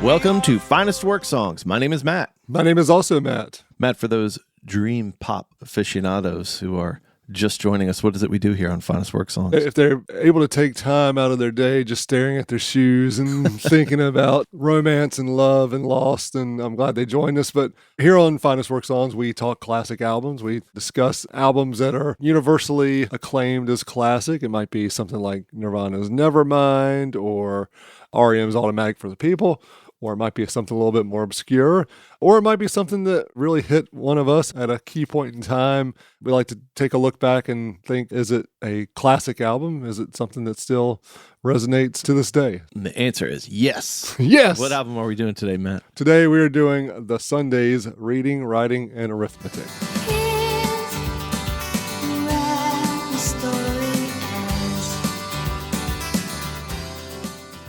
Welcome to Finest Work Songs. My name is Matt. My name is also Matt. Matt, for those dream pop aficionados who are just joining us, what is it we do here on Finest Work Songs? If they're able to take time out of their day just staring at their shoes and thinking about romance and love and lost, and I'm glad they joined us. But here on Finest Work Songs, we talk classic albums. We discuss albums that are universally acclaimed as classic. It might be something like Nirvana's Nevermind or REM's Automatic for the People, or it might be something a little bit more obscure, or it might be something that really hit one of us at a key point in time. We like to take a look back and think, is it a classic album? Is it something that still resonates to this day? And the answer is yes. Yes! What album are we doing today, Matt? Today we are doing the Sundays Reading, Writing, and Arithmetic.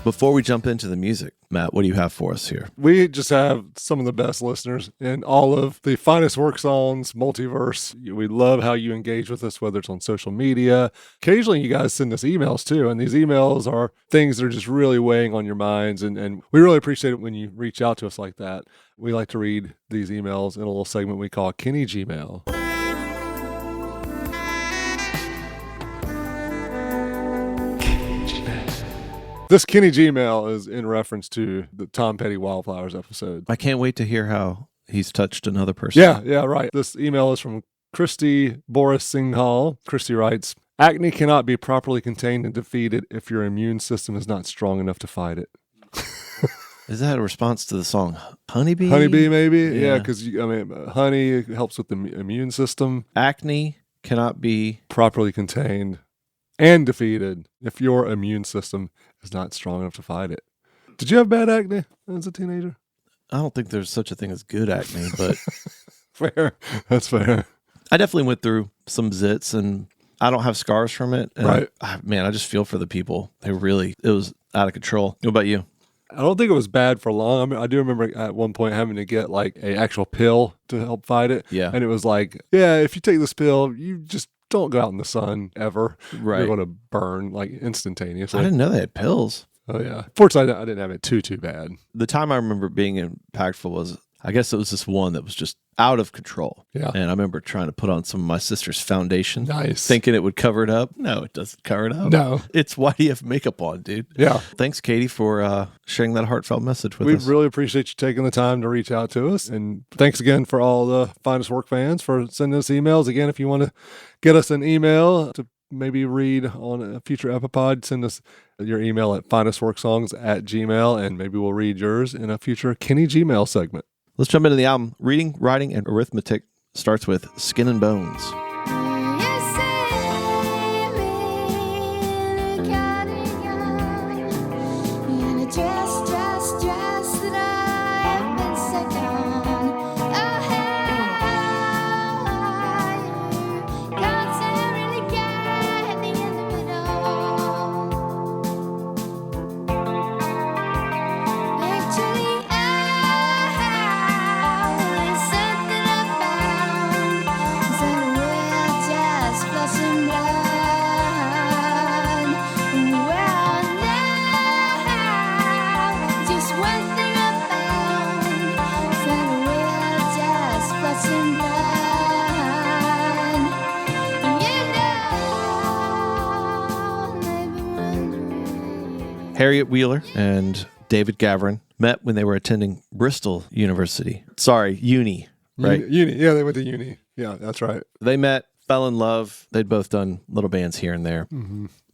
Before we jump into the music, Matt, what do you have for us here? We just have some of the best listeners in all of the Finest Work Songs multiverse. We love how you engage with us, whether it's on social media. Occasionally, you guys send us emails too, and these emails are things that are just really weighing on your minds, and we really appreciate it when you reach out to us like that. We like to read these emails in a little segment we call Kenny Gmail. This Kenny Gmail is in reference to the Tom Petty Wildflowers episode. I can't wait to hear how he's touched another person. Yeah, right. This email is from Christy Boris Singhal. Christy writes, acne cannot be properly contained and defeated if your immune system is not strong enough to fight it. Is that a response to the song Honeybee? Honeybee, maybe? Yeah, because, honey helps with the immune system. Acne cannot be properly contained and defeated if your immune system is not strong enough to fight it. Did you have bad acne as a teenager? I don't think there's such a thing as good acne, but fair. That's fair. I definitely went through some zits, and I don't have scars from it. And right. I just feel for the people. It was out of control. What about you? I don't think it was bad for long. I mean, I do remember at one point having to get like an actual pill to help fight it. Yeah. And it was like, yeah, if you take this pill, you just don't go out in the sun ever. Right. You're going to burn like instantaneously. I didn't know they had pills. Oh, yeah. Fortunately, I didn't have it too bad. The time I remember being impactful was, I guess it was this one that was just out of control. Yeah. And I remember trying to put on some of my sister's foundation. Nice. Thinking it would cover it up. No, it doesn't cover it up. No. It's why do you have makeup on, dude? Yeah. Thanks, Katie, for sharing that heartfelt message with us. We really appreciate you taking the time to reach out to us. And thanks again for all the Finest Work fans for sending us emails. Again, if you want to get us an email to maybe read on a future Epipod, send us your email at finestworksongs@gmail.com, and maybe we'll read yours in a future Kenny Gmail segment. Let's jump into the album. Reading, Writing, and Arithmetic starts with Skin and Bones. Harriet Wheeler and David Gavurin met when they were attending Bristol University. Sorry, uni, right? Uni. Yeah, they went to uni. Yeah, that's right. They met, fell in love. They'd both done little bands here and there,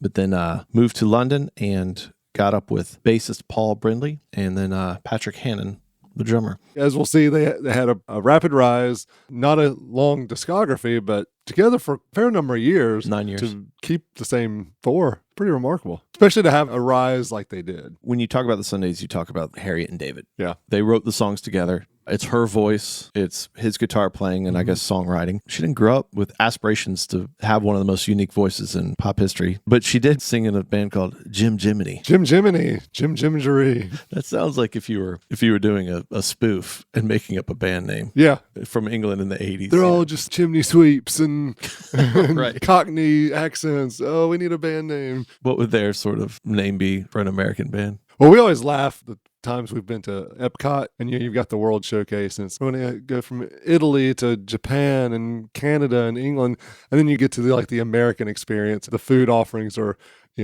but then moved to London and got up with bassist Paul Brindley and then Patrick Hannon, the drummer. As we'll see, they had a rapid rise, not a long discography, but together for a fair number of years. 9 years. To keep the same four. Pretty remarkable, especially to have a rise like they did. When you talk about the Sundays, you talk about Harriet and David. Yeah. They wrote the songs together. It's her voice, it's his guitar playing, and I guess songwriting. She didn't grow up with aspirations to have one of the most unique voices in pop history, but she did sing in a band called Jim Jiminy. Jim Jiminy, Jim Jimgery. That sounds like if you were doing a spoof and making up a band name. Yeah. From England in the 80s. They're all just chimney sweeps and right. Cockney accents. Oh, we need a band name. What would their sort of name be for an American band? Well, we always laugh. The times we've been to Epcot, and you've got the World Showcase, and it's going to go from Italy to Japan and Canada and England, and then you get to the American experience. The food offerings are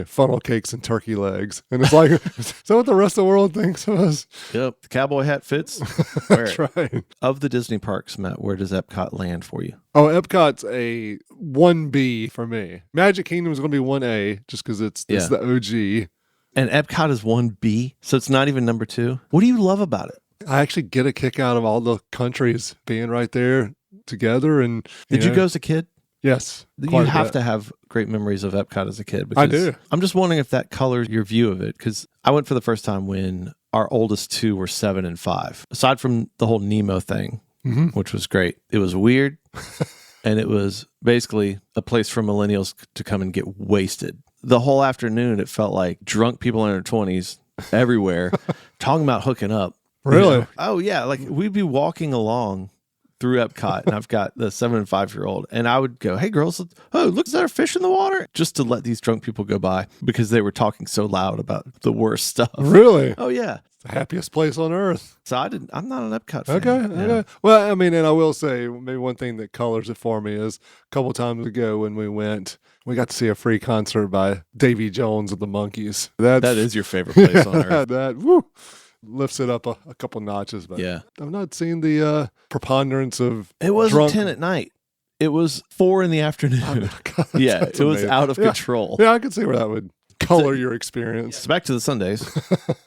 funnel cakes and turkey legs. And it's like, is that what the rest of the world thinks of us? Yep. The cowboy hat fits. Wear That's it. right. Of the Disney parks, Matt, where does Epcot land for you? Oh, Epcot's a 1B for me. Magic Kingdom is going to be 1A just because it's the OG. And Epcot is 1B, so it's not even number 2. What do you love about it? I actually get a kick out of all the countries being right there together. And Did you go as a kid? Yes. You have to have great memories of Epcot as a kid. I do. I'm just wondering if that colors your view of it, because I went for the first time when our oldest 2 were 7 and 5. Aside from the whole Nemo thing, which was great, it was weird, and it was basically a place for millennials to come and get wasted. The whole afternoon, it felt like drunk people in their 20s everywhere talking about hooking up. Really? Oh, yeah. Like, we'd be walking along through Epcot, and I've got the 7 and 5-year-old, and I would go, "Hey girls, look, is there a fish in the water?" Just to let these drunk people go by because they were talking so loud about the worst stuff. Really? Oh yeah, it's the happiest place on earth. So I'm not an Epcot fan. Okay. Well, I mean, and I will say maybe one thing that colors it for me is a couple times ago when we went, we got to see a free concert by Davy Jones of the Monkees. That is your favorite place on earth. That lifts it up a couple notches. But I've not seen the preponderance of It wasn't drunk 10 at night. It was 4 in the afternoon. It was out of control. Yeah, I could see where that would color your experience. So back to the Sundays.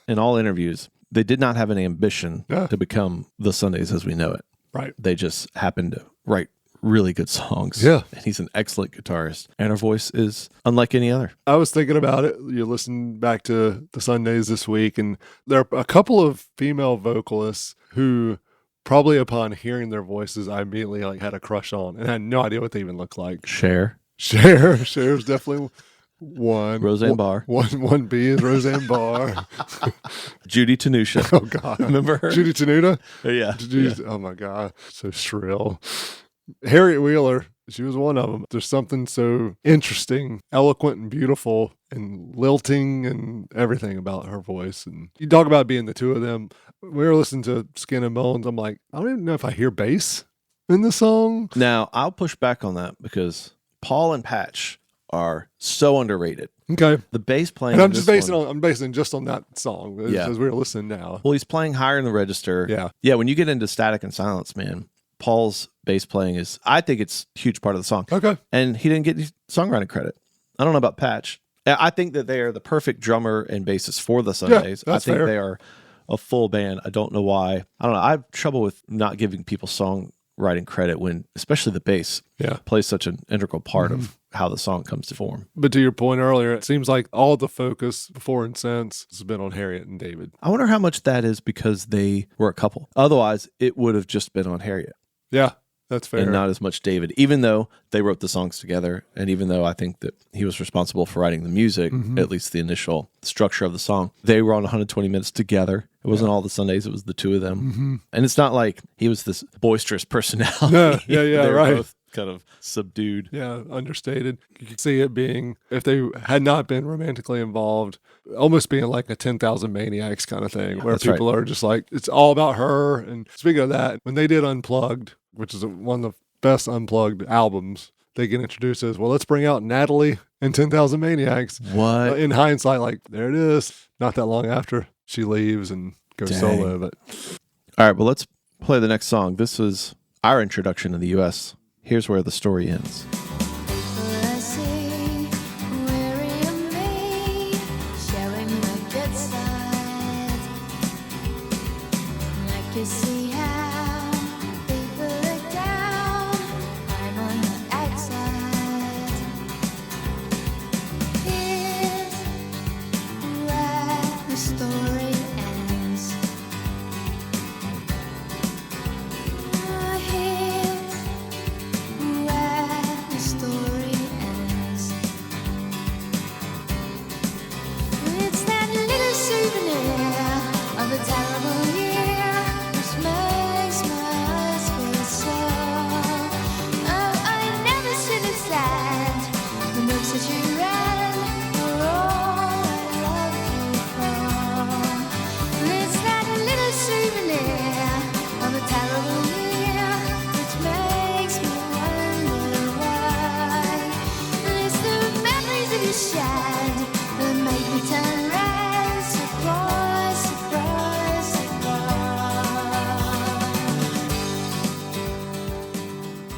In all interviews, they did not have an ambition to become the Sundays as we know it. Right. They just happened to write really good songs. Yeah. And he's an excellent guitarist. And her voice is unlike any other. I was thinking about it. You listen back to the Sundays this week, and there are a couple of female vocalists who probably upon hearing their voices, I immediately had a crush on, and I had no idea what they even looked like. Cher's definitely one. Roseanne Barr. One B is Roseanne Barr. Judy Tenuta. Oh God. Remember her? Judy Tenuta? Yeah. Oh my God. So shrill. Harriet Wheeler, she was one of them. There's something so interesting, eloquent, and beautiful, and lilting, and everything about her voice. And you talk about being the two of them. We were listening to Skin and Bones. I'm like, I don't even know if I hear bass in the song. Now, I'll push back on that because Paul and Patch are so underrated. Okay. The bass playing. And I'm basing just on that song as we were listening now. Well, he's playing higher in the register. Yeah. Yeah. When you get into Static and Silence, man, Paul's bass playing I think it's a huge part of the song. Okay. And he didn't get any songwriting credit. I don't know about Patch. I think that they are the perfect drummer and bassist for the Sundays. Yeah, that's I think fair. they are a full band. I don't know why. I don't know. I have trouble with not giving people songwriting credit when, especially the bass, plays such an integral part of how the song comes to form. But to your point earlier, it seems like all the focus before and since has been on Harriet and David. I wonder how much that is because they were a couple. Otherwise, it would have just been on Harriet. Yeah, that's fair. And not as much David, even though they wrote the songs together. And even though I think that he was responsible for writing the music, at least the initial structure of the song, they were on 120 minutes together. It wasn't all the Sundays. It was the two of them. And it's not like he was this boisterous personality. No, They were right. both kind of subdued. Yeah, understated. You could see it being, if they had not been romantically involved, almost being like a 10,000 Maniacs kind of thing, where people are just like, it's all about her. And speaking of that, when they did Unplugged, which is one of the best Unplugged albums, they get introduced as, well, let's bring out Natalie and 10,000 Maniacs. What? In hindsight, like, there it is. Not that long after she leaves and goes solo. But All right, well, let's play the next song. This was our introduction in the U.S. Here's where the story ends. It's that little souvenir of a terrible year.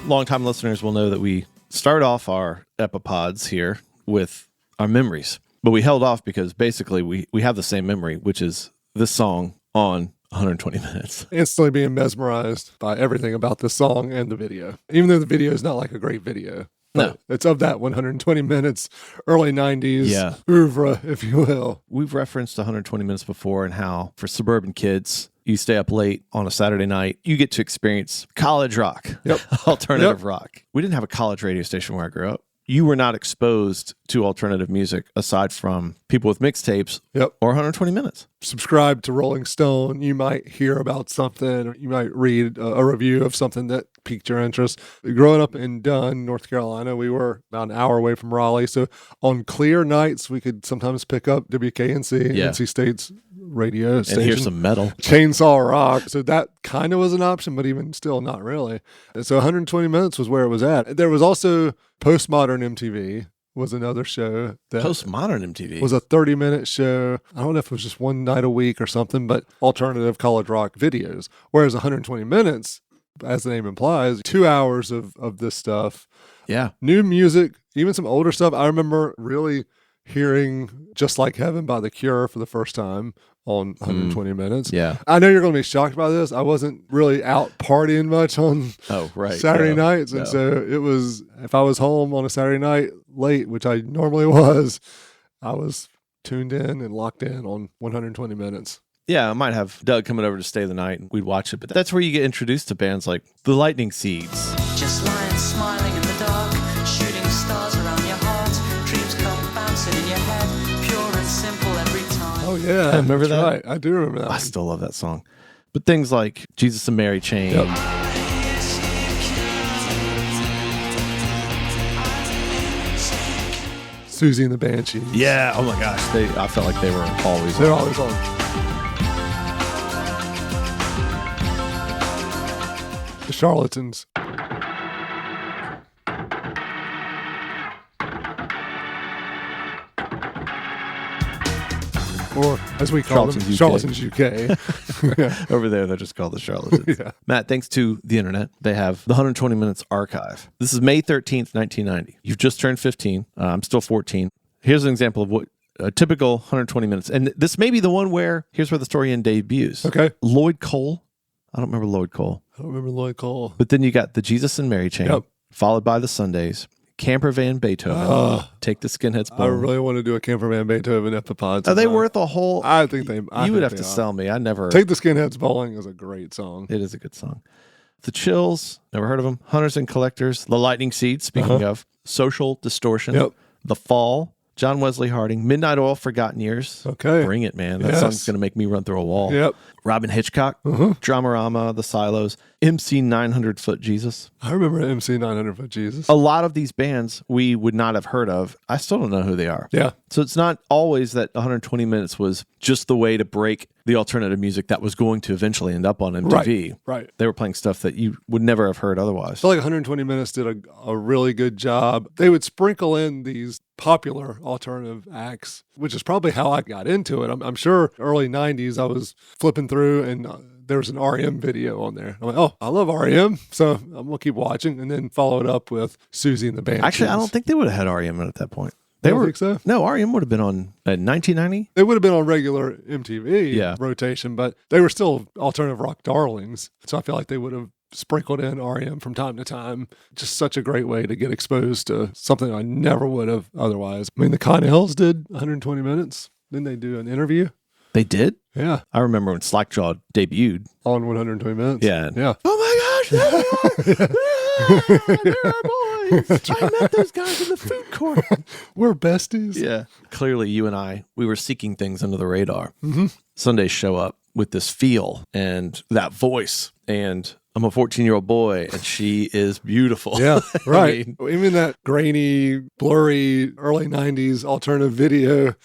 Longtime listeners will know that we start off our epipods here with our memories, but we held off because basically we have the same memory, which is this song on 120 minutes. Instantly being mesmerized by everything about this song and the video, even though the video is not like a great video. No. It's of that 120 minutes, early 90s oeuvre, if you will. We've referenced 120 minutes before and how for suburban kids, you stay up late on a Saturday night, you get to experience college rock, alternative rock. We didn't have a college radio station where I grew up. You were not exposed to alternative music aside from people with mixtapes or 120 minutes. Subscribe to Rolling Stone. You might hear about something, or you might read a review of something that piqued your interest. Growing up in Dunn, North Carolina, we were about an hour away from Raleigh. So on clear nights, we could sometimes pick up WKNC, NC State's radio station. And hear some metal. Chainsaw Rock. So that kind of was an option, but even still, not really. And so 120 minutes was where it was at. There was also Postmodern MTV was another show. That Postmodern MTV was a 30-minute show. I don't know if it was just one night a week or something, but alternative college rock videos. Whereas 120 minutes, as the name implies, 2 hours of this stuff. Yeah. New music, even some older stuff. I remember really hearing Just Like Heaven by The Cure for the first time on 120 minutes. Yeah. I know you're going to be shocked by this. I wasn't really out partying much on Saturday nights. And so it was, if I was home on a Saturday night late, which I normally was, I was tuned in and locked in on 120 minutes. Yeah, I might have Doug coming over to stay the night and we'd watch it. But that's where you get introduced to bands like the Lightning Seeds. Just lying smiling in the dark, shooting stars around your heart, dreams come bouncing in your head, pure and simple every time. Oh yeah, remember that? Right. I do remember that. I still love that song. But things like Jesus and Mary Chain. Yep. Susie and the Banshees. Yeah, oh my gosh. I felt like they were always They're on. always on. The Charlatans. Or, as we call them, Charlatans UK. Over there, they're just called the Charlatans. Yeah. Matt, thanks to the internet, they have the 120 Minutes archive. This is May 13th, 1990. You've just turned 15. I'm still 14. Here's an example of what a typical 120 minutes. And this may be the one where, here's where the story end debuts. Okay. Lloyd Cole. I don't remember Lloyd Cole. I don't remember Lloyd Cole. But then you got the Jesus and Mary Chain, followed by the Sundays, Camper Van Beethoven, Take the Skinheads Bone. I really want to do a Camper Van Beethoven epipod. Are they worth a whole? I think they. You would have to sell me. I never. Take the Skinheads Bowling is a great song. It is a good song. The Chills, never heard of them. Hunters and Collectors, The Lightning Seeds, speaking of, Social Distortion, The Fall, John Wesley Harding, Midnight Oil, Forgotten Years. Okay. Bring it, man. That song's going to make me run through a wall. Yep. Robin Hitchcock, Dramarama, The Silos, MC 900 Foot Jesus. I remember MC 900 Foot Jesus. A lot of these bands we would not have heard of. I still don't know who they are. Yeah. So it's not always that 120 minutes was just the way to break the alternative music that was going to eventually end up on MTV. Right. They were playing stuff that you would never have heard otherwise. I feel like 120 Minutes did a really good job. They would sprinkle in these popular alternative acts, which is probably how I got into it. I'm sure early 90s I was flipping through and there was an REM video on there. I'm like, oh, I love REM, so I'm going to keep watching, and then follow it up with Susie and the Banshees. Actually, I don't think they would have had REM at that point. They don't think so? No, REM would have been on 1990. They would have been on regular MTV rotation, but they were still alternative rock darlings. So I feel like they would have sprinkled in REM from time to time. Just such a great way to get exposed to something I never would have otherwise. I mean, the Connells did 120 Minutes. Didn't they do an interview? They did? Yeah. I remember when Slackjaw debuted. On 120 Minutes? Yeah. Yeah. Oh my gosh, there are boys. I met those guys in the food court. We're besties. Yeah. Clearly, you and I, we were seeking things under the radar. Mm-hmm. Sundays show up with this feel and that voice, and I'm a 14-year-old boy, and she is beautiful. Yeah, right. I mean, even that grainy, blurry, early 90s alternative video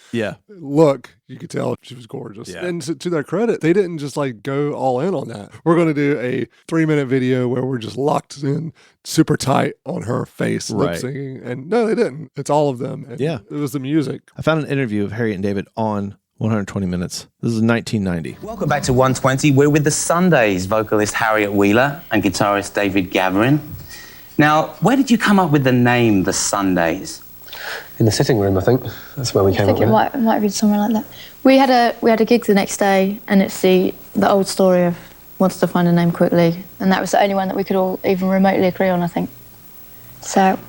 look, you could tell she was gorgeous. Yeah. And to their credit, they didn't just like go all in on that. We're going to do a 3-minute video where we're just locked in super tight on her face, lip singing. And no, they didn't. It's all of them. And it was the music. I found an interview of Harriet and David on 120 Minutes. This is 1990. Welcome back to 120. We're with the Sundays vocalist Harriet Wheeler and guitarist David Gavurin. Now, where did you come up with the name, the Sundays? In the sitting room, I think. That's where we came up with it. I think it might have been somewhere like that. We had a gig the next day, and it's the old story of wanted to find a name quickly, and that was the only one that we could all even remotely agree on, I think. So it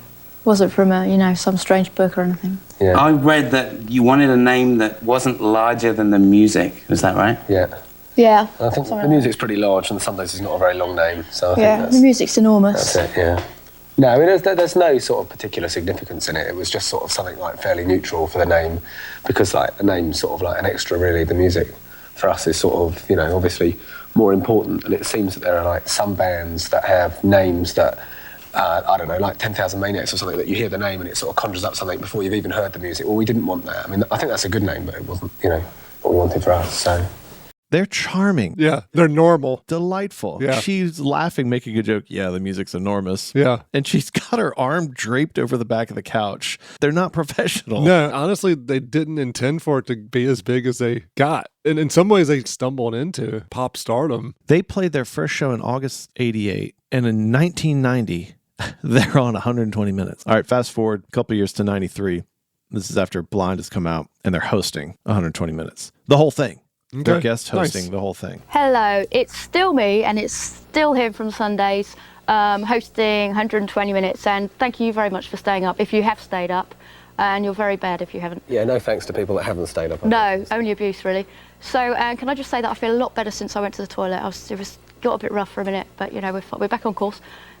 wasn't from some strange book or anything. Yeah. I read that you wanted a name that wasn't larger than the music. Is that right? Yeah. Yeah. I think the music's pretty large, and the Sundays is not a very long name, so I think the music's enormous. that's it, yeah. No, I mean, there's no sort of particular significance in it. It was just sort of something like fairly neutral for the name, because like the name's sort of like an extra, really. The music for us is sort of, obviously more important. And it seems that there are like some bands that have names that, I don't know, like 10,000 Maniacs or something, that you hear the name and it sort of conjures up something before you've even heard the music. Well, we didn't want that. I mean, I think that's a good name, but it wasn't, what we wanted for us, so... They're charming. Yeah, they're normal. Delightful. Yeah. She's laughing, making a joke. Yeah, the music's enormous. Yeah. And she's got her arm draped over the back of the couch. They're not professional. No, honestly, they didn't intend for it to be as big as they got. And in some ways, they stumbled into pop stardom. They played their first show in August 88. And in 1990, they're on 120 minutes. All right, fast forward a couple years to 93. This is after Blind has come out, and they're hosting 120 minutes. The whole thing. Okay. They're guest hosting Nice. the whole thing. Hello, it's still me, and it's still him from Sundays, hosting 120 minutes, and thank you very much for staying up, if you have stayed up, and you're very bad if you haven't. Yeah, no thanks to people that haven't stayed up. No, only abuse, really. So can I just say that I feel a lot better since I went to the toilet. It got a bit rough for a minute, but we're back on course.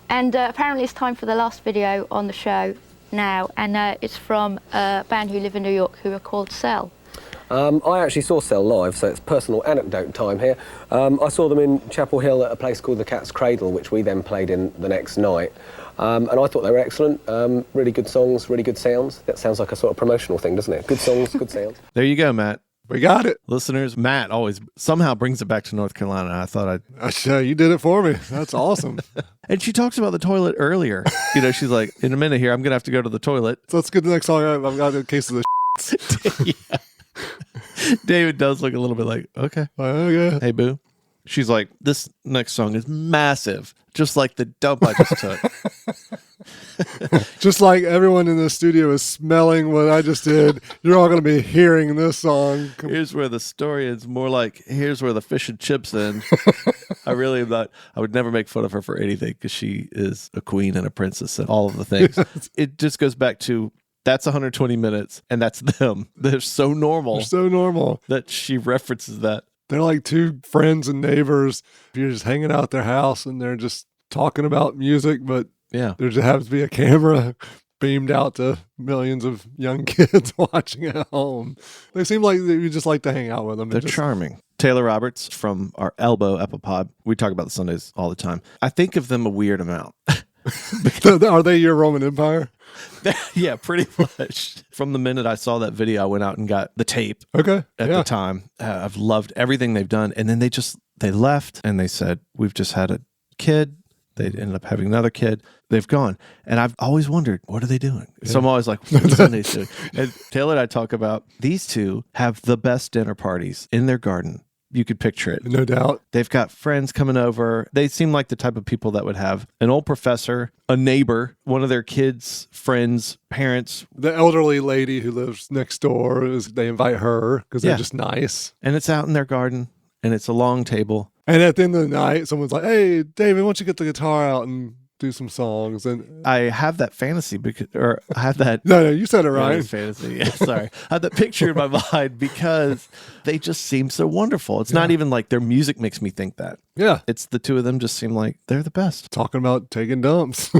And apparently it's time for the last video on the show now, and it's from a band who live in New York who are called Cell. I actually saw Cell live, so it's personal anecdote time here. I saw them in Chapel Hill at a place called the Cat's Cradle, which we then played in the next night. And I thought they were excellent. Really good songs, really good sounds. That sounds like a sort of promotional thing, doesn't it? Good songs, good sounds. There you go, Matt. We got it. Listeners, Matt always somehow brings it back to North Carolina. I thought You did it for me. That's awesome. And she talks about the toilet earlier. She's like, in a minute here, I'm going to have to go to the toilet. So let's get the next song. I've got a case of the Yeah. David does look a little bit like, okay. Okay. Hey, boo. She's like, this next song is massive, just like the dump I just took. Just like everyone in the studio is smelling what I just did, you're all going to be hearing this song. Here's where the story is more like, here's where the fish and chips end. I really am not, I would never make fun of her for anything because she is a queen and a princess and all of the things. It just goes back to, that's 120 minutes, and that's them. They're so normal. They're so normal. That she references that. They're like two friends and neighbors. You're just hanging out at their house, and they're just talking about music, but Yeah. there just happens to be a camera beamed out to millions of young kids watching at home. They seem like you just like to hang out with them. They're charming. Taylor Roberts from our Elbow Epipod. We talk about the Sundays all the time. I think of them a weird amount. Are they your Roman Empire? Yeah, pretty much. From the minute I saw that video, I went out and got the tape Okay. at the time. I've loved everything they've done. And then they left and they said, we've just had a kid. They ended up having another kid. They've gone. And I've always wondered, what are they doing? Yeah. So I'm always like, what are Sundays doing? And Taylor and I talk about these two have the best dinner parties in their garden. You could picture it. No doubt. They've got friends coming over. They seem like the type of people that would have an old professor, a neighbor, one of their kids, friends, parents. The elderly lady who lives next door, they invite her because they're just nice. And it's out in their garden and it's a long table. And at the end of the night, someone's like, hey, David, why don't you get the guitar out and do some songs? And I have that fantasy I have that. No, you said it right. Fantasy. Yeah, sorry. I have that picture in my mind because they just seem so wonderful. It's not even like their music makes me think that. Yeah. It's the two of them just seem like they're the best. Talking about taking dumps.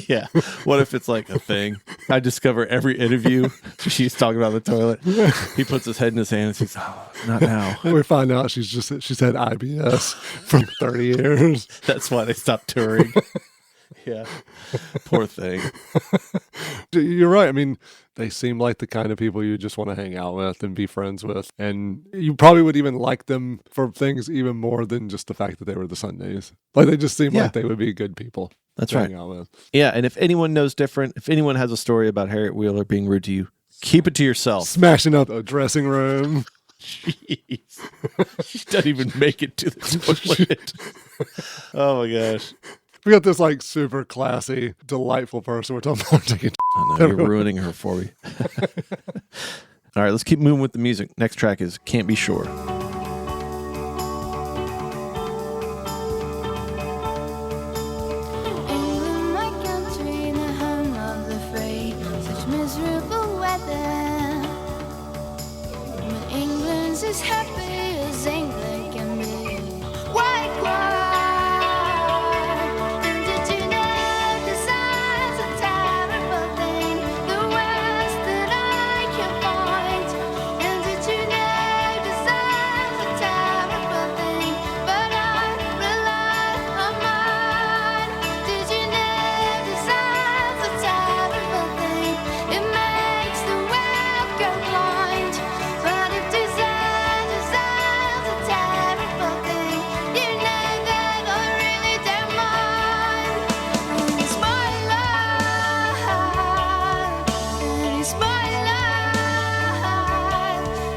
Yeah. What if it's like a thing? I discover every interview she's talking about the toilet. He puts his head in his hand and says, oh, not now. And we find out she's had IBS for 30 years. That's why they stopped touring. Yeah. Poor thing. You're right. I mean, they seem like the kind of people you just want to hang out with and be friends with. And you probably would even like them for things even more than just the fact that they were the Sundays. Like they just seem like they would be good people. That's to right. hang out with. Yeah. And if anyone knows different, if anyone has a story about Harriet Wheeler being rude to you, keep it to yourself. Smashing up a dressing room. Jeez. She doesn't even make it to the toilet. Oh my gosh. We got this like super classy, delightful person we're talking about taking. I know, you're ruining her for me. All right, let's keep moving with the music. Next track is Can't Be Sure. England, my country, the home of the free, such miserable weather. When England's as happy as England can be. Why cry? And did you know the sign's a terrible thing, the worst that I can find? And did you know the sign's a terrible thing, but I rely on mine? Did you know the sign's a terrible thing? It makes the world go blind. But if design is a terrible thing, you know that I really don't mind. And it's my life, and it's my life.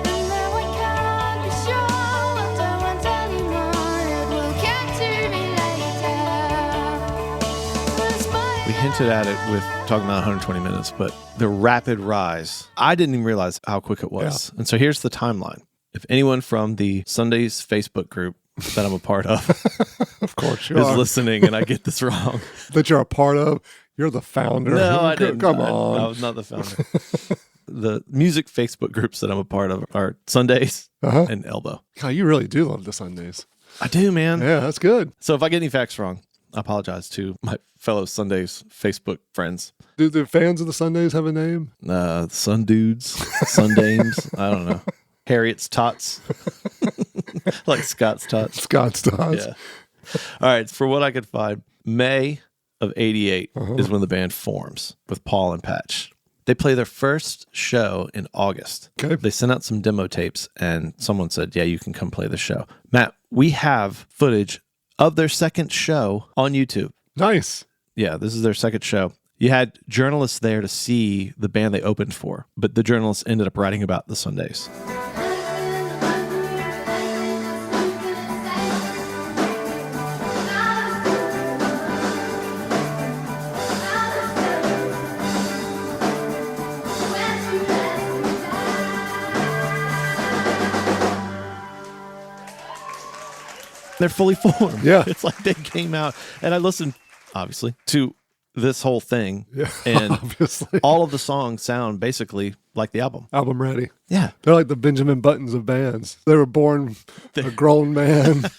And now I can't be sure, I don't want anymore. It will come to me later. But it's my We hinted at it with talking about 120 minutes, but the rapid rise, I didn't even realize how quick it was. And so here's the timeline. If anyone from the Sundays Facebook group that I'm a part of Of course you is are. listening and I get this wrong. That you're a part of. You're the founder. No, I didn't. Come I on. was not the founder. The music Facebook groups that I'm a part of are Sundays and Elbow. God, you really do love the Sundays. I do, man. Yeah, that's good. So if I get any facts wrong, I apologize to my fellow Sundays Facebook friends. Do the fans of the Sundays have a name? Sun dudes, Sun dames, I don't know. Harriet's tots. Like Scott's tots. Scott's Dodds. Yeah. All right. For what I could find, May of '88 is when the band forms with Paul and Patch. They play their first show in August. Okay. They sent out some demo tapes and someone said, yeah, you can come play the show. Matt, we have footage of their second show on YouTube. Nice. Yeah, this is their second show. You had journalists there to see the band they opened for, but the journalists ended up writing about the Sundays. They're fully formed. Yeah. It's like they came out, and I listened, obviously, to this whole thing. Yeah, And obviously. all of the songs sound basically like the album. Album ready. Yeah. They're like the Benjamin Buttons of bands. They were born a grown man.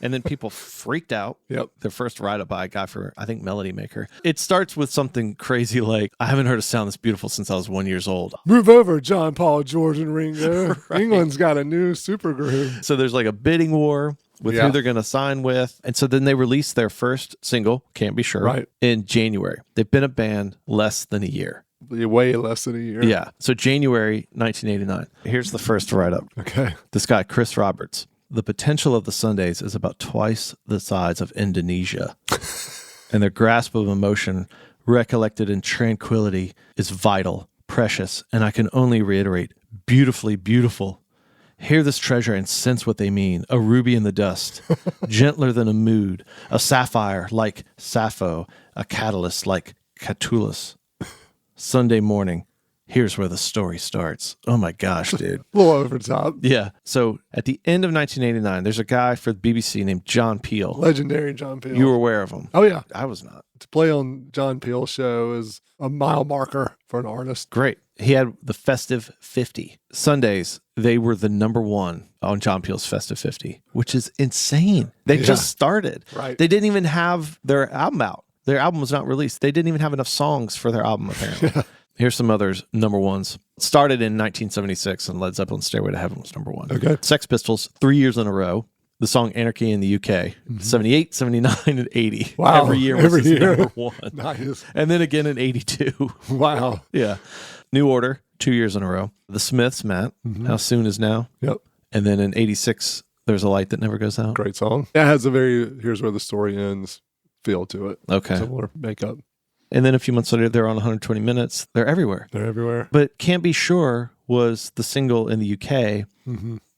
And then people freaked out. Yep. Their first write-up by a guy for, I think, Melody Maker. It starts with something crazy like, I haven't heard a sound this beautiful since I was 1 year old. Move over, John, Paul, George, and Ringo. England's got a new supergroup. So there's like a bidding war with Yeah. who they're going to sign with. And so then they released their first single, Can't Be Sure, Right. in January. They've been a band less than a year. Way less than a year. Yeah. So January 1989. Here's the first write-up. Okay. This guy, Chris Roberts. The potential of the Sundays is about twice the size of Indonesia. And their grasp of emotion, recollected in tranquility, is vital, precious, and I can only reiterate, beautifully beautiful. Hear this treasure and sense what they mean. A ruby in the dust, gentler than a mood, a sapphire like Sappho, a catalyst like Catullus. Sunday morning, here's where the story starts. Oh my gosh, dude. A little over the top. Yeah. So at the end of 1989, there's a guy for the BBC named John Peel. Legendary John Peel. You were aware of him. Oh, yeah. I was not. To play on John Peel's show is a mile marker for an artist. Great. He had the Festive 50. Sundays, they were the number one on John Peel's Festive 50, which is insane. They just started. Right. They didn't even have their album out. Their album was not released. They didn't even have enough songs for their album, apparently. Here's some others, number ones. Started in 1976, and Led Zeppelin's Stairway to Heaven was number one. Okay. Sex Pistols, 3 years in a row. The song Anarchy in the UK, 78, 79, and 80. Wow. Every year was Every his year. number one. Nice. And then again in 82. Wow. Yeah. New Order, 2 years in a row. The Smiths, Matt, How Soon Is Now. Yep. And then in 86, There's a Light That Never Goes Out. Great song. It has a very here's where the story ends feel to it. Okay. Similar makeup. And then a few months later, they're on 120 Minutes. They're everywhere. They're everywhere. But Can't Be Sure was the single in the UK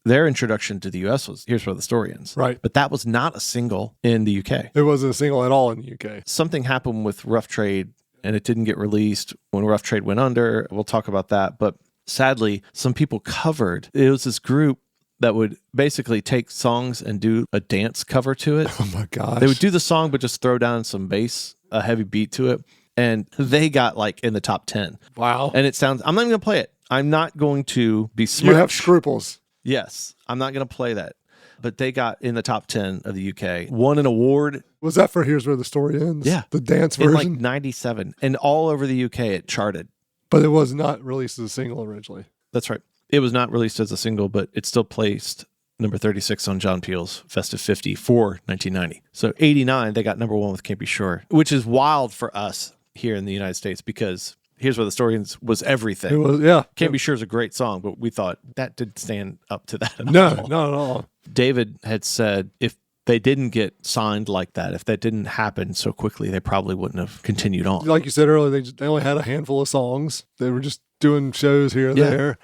Their introduction to the US was Here's Where the Story Ends. Right. But that was not a single in the UK. It wasn't a single at all in the UK. Something happened with Rough Trade and it didn't get released when Rough Trade went under. We'll talk about that. But sadly, some people covered. It was this group that would basically take songs and do a dance cover to it. Oh my gosh. They would do the song, but just throw down some bass, a heavy beat to it. And they got like in the top 10. Wow. And it sounds, I'm not even going to play it. I'm not going to be You smart. have scruples. Yes, I'm not going to play that. But they got in the top 10 of the UK, won an award. Was that for Here's Where the Story Ends? Yeah. The dance In version? like 97. And all over the UK, it charted. But it was not released as a single originally. That's right. It was not released as a single, but it still placed number 36 on John Peel's Festive 50 for 1990. So 89, they got number 1 with Can't Be Sure, which is wild for us here in the United States because Here's Where the Story Ends was everything. It was, yeah. Can't Be Sure is a great song, but we thought that didn't stand up to that at No, all. not at all. David had said if they didn't get signed like that, if that didn't happen so quickly, they probably wouldn't have continued on. Like you said earlier, they only had a handful of songs. They were just doing shows here and Yeah. there.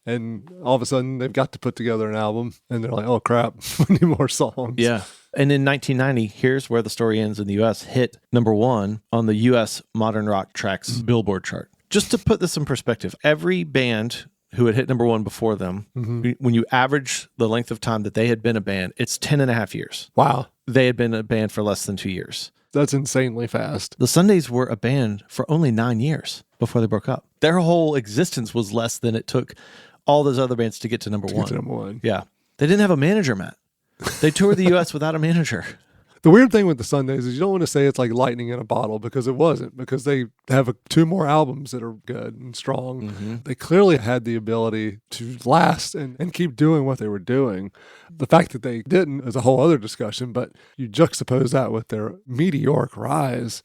And all of a sudden, they've got to put together an album. And they're like, oh, crap, we need more songs. Yeah. And in 1990, Here's Where the Story Ends in the US hit number 1 on the US Modern Rock Tracks Billboard chart. Just to put this in perspective, every band who had hit number 1 before them, when you average the length of time that they had been a band, it's 10 and a half years. Wow. They had been a band for less than 2 years. That's insanely fast. The Sundays were a band for only 9 years before they broke up. Their whole existence was less than it took all those other bands to get to number 1. Get to number 1. Yeah. They didn't have a manager, Matt. They toured the US without a manager. The weird thing with the Sundays is you don't want to say it's like lightning in a bottle because it wasn't, because they have 2 more albums that are good and strong. They clearly had the ability to last and keep doing what they were doing. The fact that they didn't is a whole other discussion, but you juxtapose that with their meteoric rise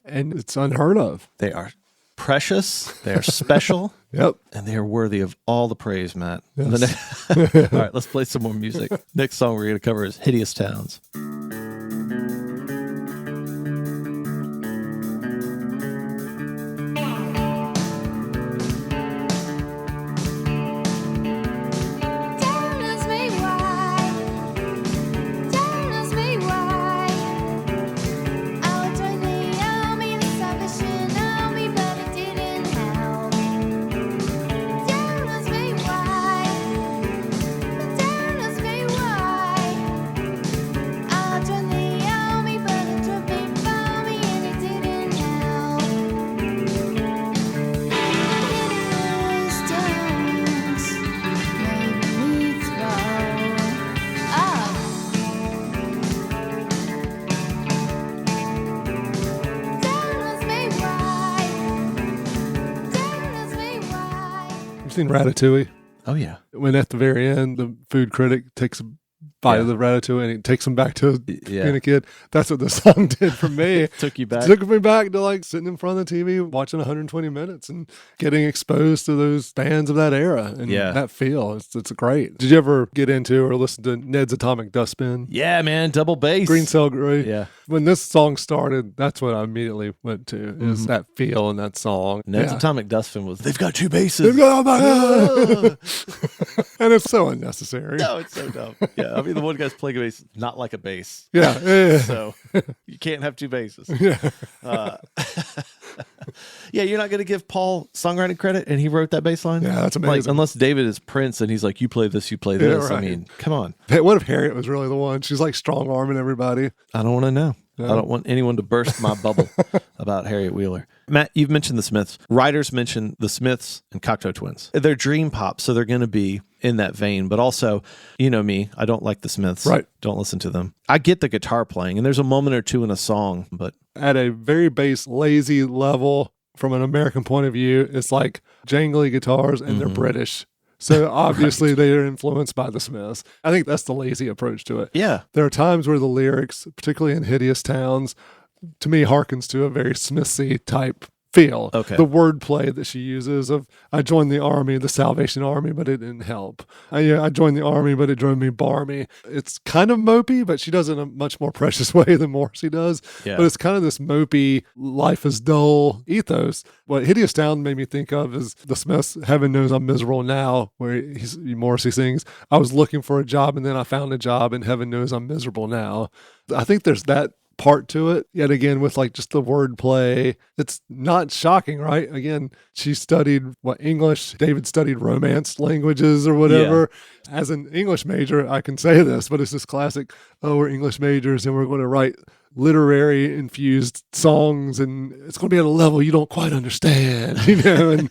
and it's unheard of. They are precious, they are special, Yep. and they are worthy of all the praise, Matt. Yes. All right, let's play some more music. Next song we're going to cover is Hideous Towns. Don't ask me why. Don't ask me why. I would join the army, the Salvation Army, but it didn't help. Don't ask me why. Don't ask me why. I would join the army, but it took me from me, and it didn't help. Hideous towns made me throw up. Don't ask me why. Don't ask me why. You've seen Ratatouille? Oh, yeah. When at the very end, the food critic takes a bite of the Ratatouille and it takes him back to Yeah. being a kid. That's what the song did for me. Took you back. Took me back to like sitting in front of the TV watching 120 minutes and getting exposed to those bands of that era and Yeah. that feel. It's great. Did you ever get into or listen to Ned's Atomic Dustbin? Yeah, man, double bass. Green Cell Gray. Yeah. When this song started, that's what I immediately went to is that feel in that song. Ned's Yeah. Atomic Dustbin was, they've got 2 basses. They've got all my- and it's so unnecessary. No, it's so dumb. Yeah, I mean, the one guy's playing a bass, not like a bass. Yeah. So you can't have 2 basses. Yeah. Yeah, you're not going to give Paul songwriting credit and he wrote that bass line? Yeah, that's Like, amazing. unless David is Prince and he's like, you play this, you play Yeah, this. I right. mean, come on. Hey, what if Harriet was really the one? She's like strong arming everybody. I don't want to know. No. I don't want anyone to burst my bubble about Harriet Wheeler. Matt, you've mentioned the Smiths. Writers mention the Smiths and Cocteau Twins. They're dream pop, so they're going to be in that vein. But also, you know me, I don't like the Smiths. Right. Don't listen to them. I get the guitar playing, and there's a moment or two in a song, but At a very base, lazy level, from an American point of view, it's like jangly guitars and they're British. So obviously they are influenced by the Smiths. I think that's the lazy approach to it. yeah. There are times where the lyrics, particularly in Hideous Towns, to me harkens to a very Smithsy type feel. Okay. The wordplay that she uses of, I joined the army, the Salvation Army, but it didn't help. I joined the army, but it drove me barmy. It's kind of mopey, but she does it in a much more precious way than Morrissey does. Yeah. But it's kind of this mopey, life is dull ethos. What Hideous Town made me think of is the Smiths' Heaven Knows I'm Miserable Now, where Morrissey sings, I was looking for a job and then I found a job and heaven knows I'm miserable now. I think there's that part to it. Yet again, with like just the wordplay, it's not shocking, right? Again, she studied English. David studied Romance languages or whatever. As an English major, I can say this, but it's this classic, we're English majors and we're going to write literary infused songs and it's going to be at a level you don't quite understand, and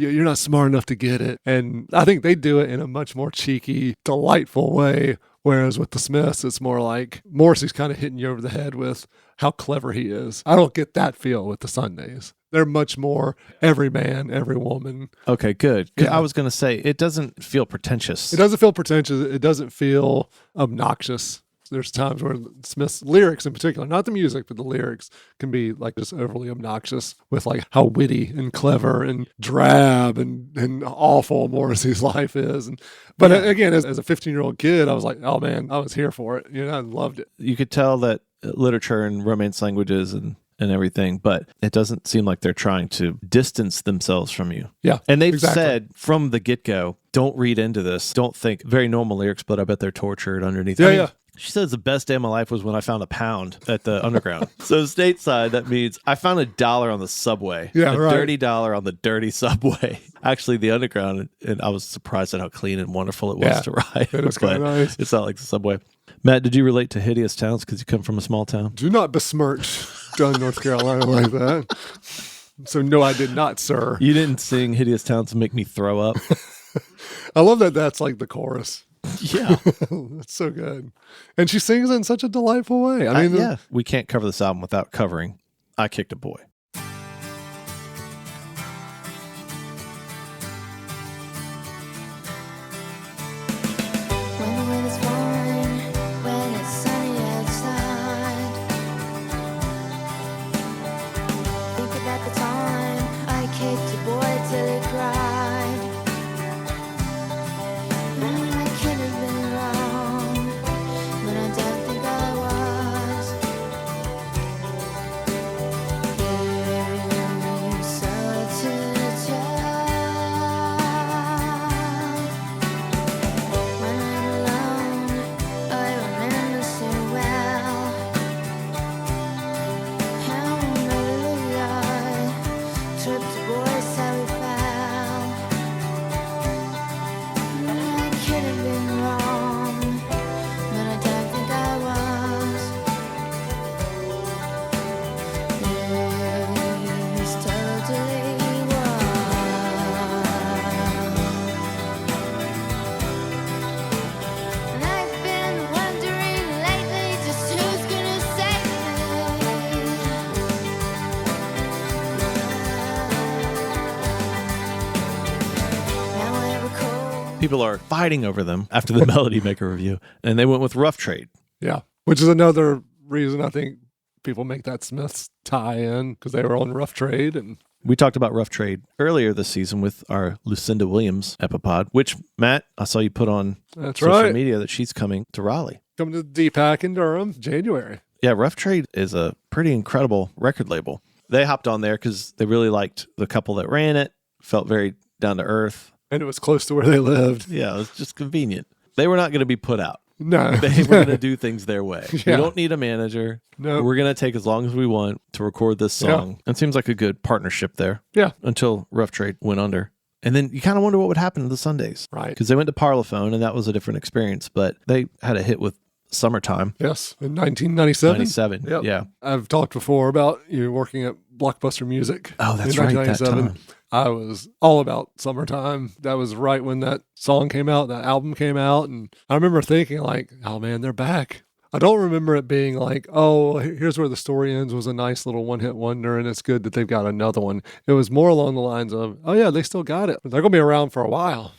you're not smart enough to get it. And I think they do it in a much more cheeky, delightful way. Whereas with the Smiths, it's more like Morrissey's kind of hitting you over the head with how clever he is. I don't get that feel with the Sundays. They're much more every man, every woman. Okay, good. Yeah. I was going to say, it doesn't feel pretentious. It doesn't feel pretentious. It doesn't feel obnoxious. There's times where Smith's lyrics in particular, not the music, but the lyrics can be like just overly obnoxious with like how witty and clever and drab and awful Morrissey's life is. But again, as a 15-year-old kid, I was like, oh man, I was here for it. I loved it. You could tell that literature and Romance languages and everything, but it doesn't seem like they're trying to distance themselves from you. Yeah. And they've exactly. said from the get-go, don't read into this. Don't think very normal lyrics, but I bet they're tortured underneath. Yeah. She says the best day of my life was when I found £1 at the underground. So stateside, that means I found $1 on the subway. Yeah, a right. dirty dollar on the dirty subway. Actually, the underground, and I was surprised at how clean and wonderful it was to ride. It was kind of nice. It's not like the subway. Matt, did you relate to Hideous Towns because you come from a small town? Do not besmirch John, North Carolina like that. So no, I did not, sir. You didn't sing Hideous Towns to make me throw up. I love that that's like the chorus. Yeah. That's so good. And she sings in such a delightful way. I mean, We can't cover this album without covering I Kicked a Boy. When the weather's fine, when it's sunny outside, think about the time I kicked a boy till he cried. And I could have been wrong, but I don't think I was. You sold to the child. When I'm alone, I remember so well how maybe I tripped a boy so he fell. I could have been wrong, but I don't think I was. It's totally and I've been wondering lately just who's gonna save me. Now I recall. People are fighting over them after the Melody Maker review, and they went with Rough Trade. yeah. Which is another reason I think people make that Smiths tie in because they were on Rough Trade. And We talked about Rough Trade earlier this season with our Lucinda Williams epipod, which, Matt, I saw you put on that's social right. media that she's coming to Raleigh. Coming to the DPAC in Durham, January. Yeah, Rough Trade is a pretty incredible record label. They hopped on there because they really liked the couple that ran it, felt very down to earth. And it was close to where they lived. Yeah, it was just convenient. They were not going to be put out. No. They were going to do things their way. Yeah. We don't need a manager. No. We're going to take as long as we want to record this song. It seems like a good partnership there. Yeah. Until Rough Trade went under. And then you kind of wonder what would happen to the Sundays. Right. Because they went to Parlophone, and that was a different experience. But they had a hit with Summertime. Yes. In 1997. 97. Yep. Yeah. I've talked before about you working at Blockbuster Music. Oh, that's in right, that 1997. time. I was all about Summertime. That was right when that song came out, that album came out. And I remember thinking like, oh man, they're back. I don't remember it being like, oh, here's where the story ends was a nice little one-hit wonder and it's good that they've got another one. It was more along the lines of, oh yeah, they still got it. They're going to be around for a while.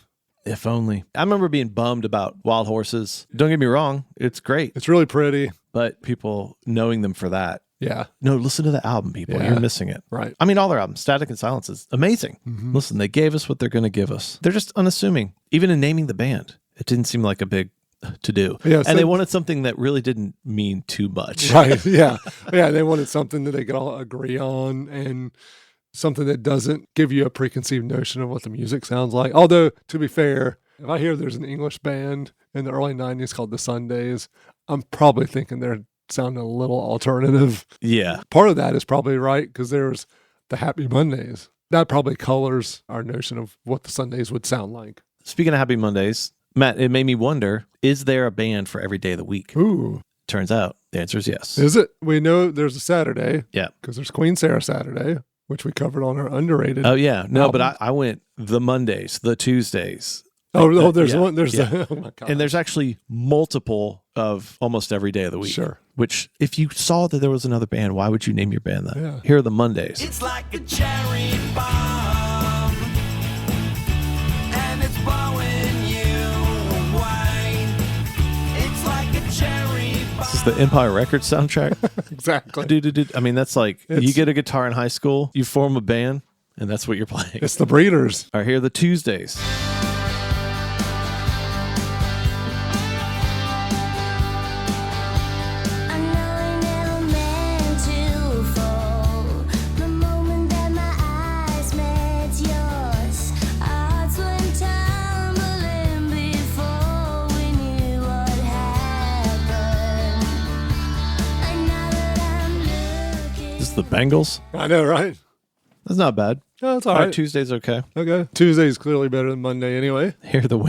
If only. I remember being bummed about Wild Horses. Don't get me wrong. It's great. It's really pretty. But people knowing them for that Yeah. No, listen to the album, people. Yeah. You're missing it. Right. I mean, all their albums, Static and Silence is amazing. Listen, they gave us what they're going to give us. They're just unassuming. Even in naming the band, it didn't seem like a big to do. Yeah, and they wanted something that really didn't mean too much. Right. Yeah. Yeah. They wanted something that they could all agree on and something that doesn't give you a preconceived notion of what the music sounds like. Although, to be fair, if I hear there's an English band in the early 90s called the Sundays, I'm probably thinking they're sounding a little alternative. Yeah. Part of that is probably right because there's the Happy Mondays. That probably colors our notion of what the Sundays would sound like. Speaking of Happy Mondays, Matt, it made me wonder, is there a band for every day of the week? Ooh. Turns out the answer is yes. Is it? We know there's a Saturday. Yeah. Because there's Queen Sarah Saturday, which we covered on our underrated. Oh, yeah. No, album. but I went the Mondays, the Tuesdays. There's yeah, one. There's yeah. oh my God. And there's actually multiple of almost every day of the week. Sure. Which, if you saw that there was another band, why would you name your band that? Yeah. Here are the Mondays. It's like a cherry bomb, and it's blowing you away. It's like a cherry bomb. This is the Empire Records soundtrack. Exactly. Dude. I mean, that's like, you It's- get a guitar in high school, you form a band, and that's what you're playing. It's the Breeders. All right, here are the Tuesdays. I know I never meant to fall. The moment that my eyes met yours, our hearts went tumbling before we knew what happened. And now that I'm looking. This is the Bengals. I know, right? That's not bad. Oh, that's All all right, right. Tuesday's okay. Okay. Tuesday's clearly better than Monday anyway. Here are the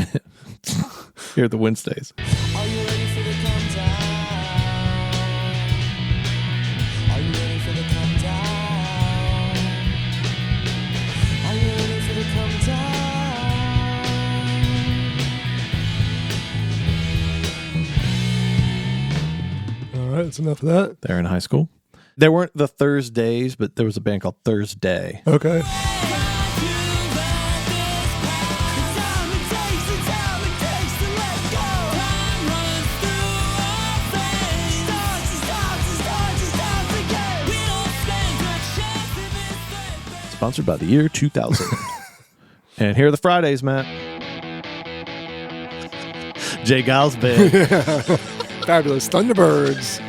here are the Wednesdays. Are you ready for the countdown? Are you ready for the countdown? Are you ready for the countdown? All right. That's enough of that. They're in high school. There weren't the Thursdays, but there was a band called Thursday. Okay. Sponsored by the year 2000. And here are the Fridays, Matt. Jay Giles Band. Fabulous. Thunderbirds.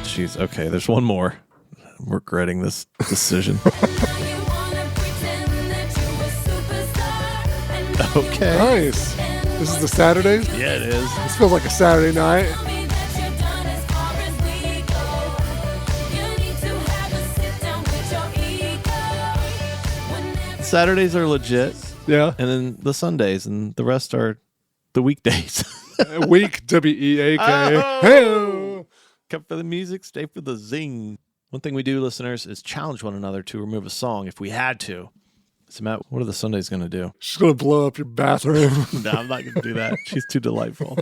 Jeez, okay, there's one more. I'm regretting this decision. Okay. Nice. This is the Saturdays. Yeah, it is. This feels like a Saturday night. Saturdays are legit, Yeah. and then the Sundays, and the rest are the weekdays. Week. WEAK. Oh. Hey. Come for the music, stay for the zing. One thing we do, listeners, is challenge one another to remove a song if we had to. So, Matt, what are the Sundays going to do? She's gonna blow up your bathroom. No, I'm not going to do that. She's too delightful.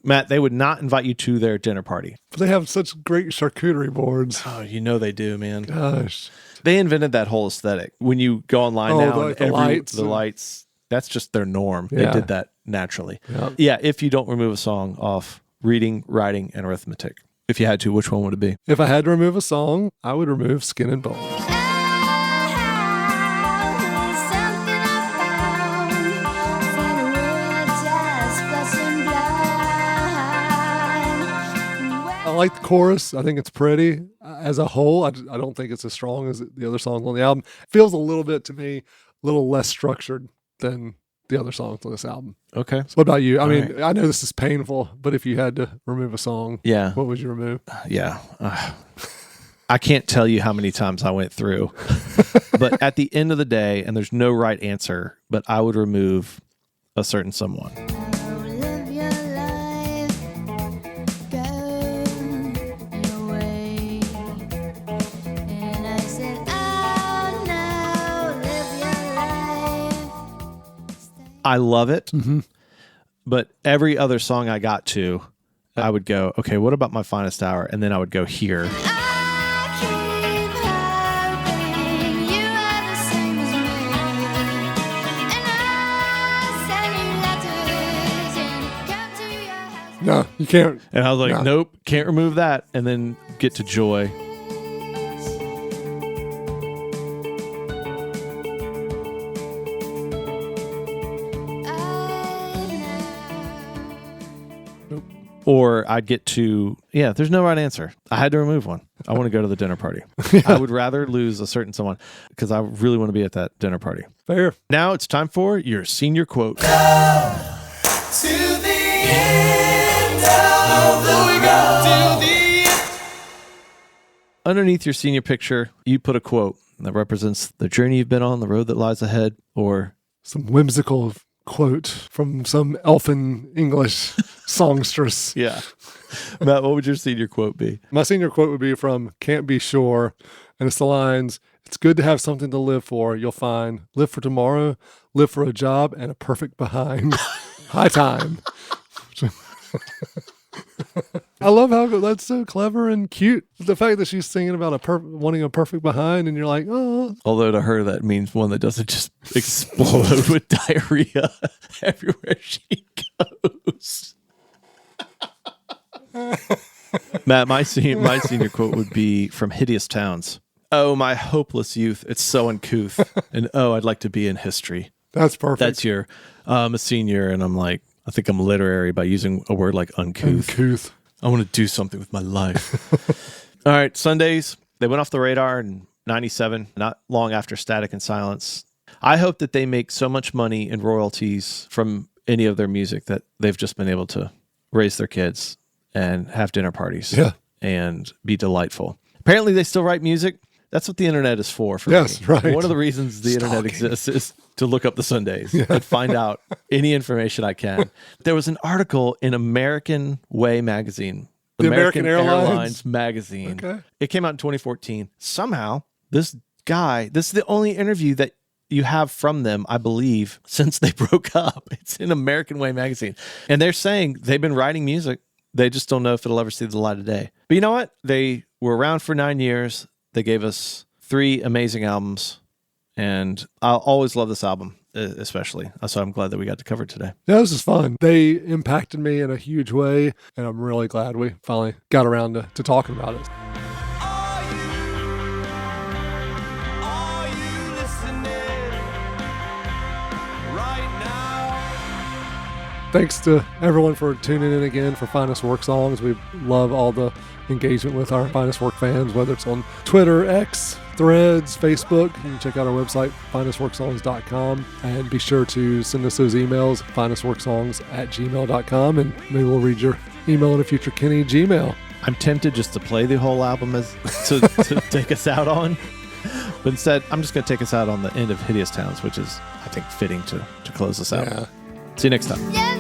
Matt, they would not invite you to their dinner party. But they have such great charcuterie boards. Oh, you know they do, man. Gosh. They invented that whole aesthetic. When you go online Oh, now, like and the lights the and- lights, that's just their norm. Yeah. They did that naturally. Yep. Yeah, if you don't remove a song off reading, writing, and arithmetic. If you had to, which one would it be? If I had to remove a song, I would remove Skin and Bones. I like the chorus. I think it's pretty. As a whole, I don't think it's as strong as the other songs on the album. Feels a little bit to me, a little less structured than the other songs on this album. Okay. What about you? I All mean, I know this is painful, but if you had to remove a song, Yeah. what would you remove? Yeah. I can't tell you how many times I went through. But at the end of the day, and there's no right answer, but I would remove a certain someone. Live your life, go your way. And I said, oh no, live your life. I love it. But every other song I got to, I would go, okay, what about My Finest Hour? And then I would go here. I keep hoping you are the same as me. And I sang No, you can't. And I was like, No. nope, can't remove that. And then get to Joy. Or I'd get to, there's no right answer. I had to remove one. I want to go to the dinner party. I would rather lose a certain someone because I really want to be at that dinner party. Fair. Now it's time for your senior quote. Underneath your senior picture, you put a quote that represents the journey you've been on, the road that lies ahead, or Some whimsical quote from some elfin English songstress. yeah. Matt, what would your senior quote be? My senior quote would be from Can't Be Sure, and it's the lines, "It's good to have something to live for, you'll find. Live for tomorrow, live for a job, and a perfect behind. High time." I love how that's so clever and cute. The fact that she's singing about wanting a perfect behind, and you're like, oh. Although to her, that means one that doesn't just explode with diarrhea everywhere she goes. Matt, my senior quote would be from Hideous Towns. "Oh, my hopeless youth, it's so uncouth. And oh, I'd like to be in history." That's perfect. That's your, I'm a senior, and I'm like, I think I'm literary by using a word like uncouth. Uncouth. I want to do something with my life. All right, Sundays, they went off the radar in 97, not long after Static and Silence. I hope that they make so much money in royalties from any of their music that they've just been able to raise their kids and have dinner parties and be delightful. Apparently, they still write music. That's what the internet is for Yes, me. right. One of the reasons the internet exists is to look up the Sundays and find out any information I can. There was an article in American Way magazine, The American Airlines magazine. Okay. It came out in 2014. Somehow, this is the only interview that you have from them, I believe, since they broke up. It's in American Way magazine. And they're saying they've been writing music. They just don't know if it'll ever see the light of day. But you know what? They were around for 9 years. They gave us 3 amazing albums, and I'll always love this album, especially. So I'm glad that we got to cover it today. Yeah, this is fun. They impacted me in a huge way, and I'm really glad we finally got around to talking about it. Thanks to everyone for tuning in again for Finest Work Songs. We love all the engagement with our Finest Work fans, whether it's on Twitter, X, Threads, Facebook. You can check out our website, finestworksongs.com, and be sure to send us those emails, finestworksongs@gmail.com, and maybe we'll read your email in a future Kenny Gmail. I'm tempted just to play the whole album to take us out on, but instead, I'm just going to take us out on the end of Hideous Towns, which is, I think, fitting to close us out. Yeah. See you next time. Yes,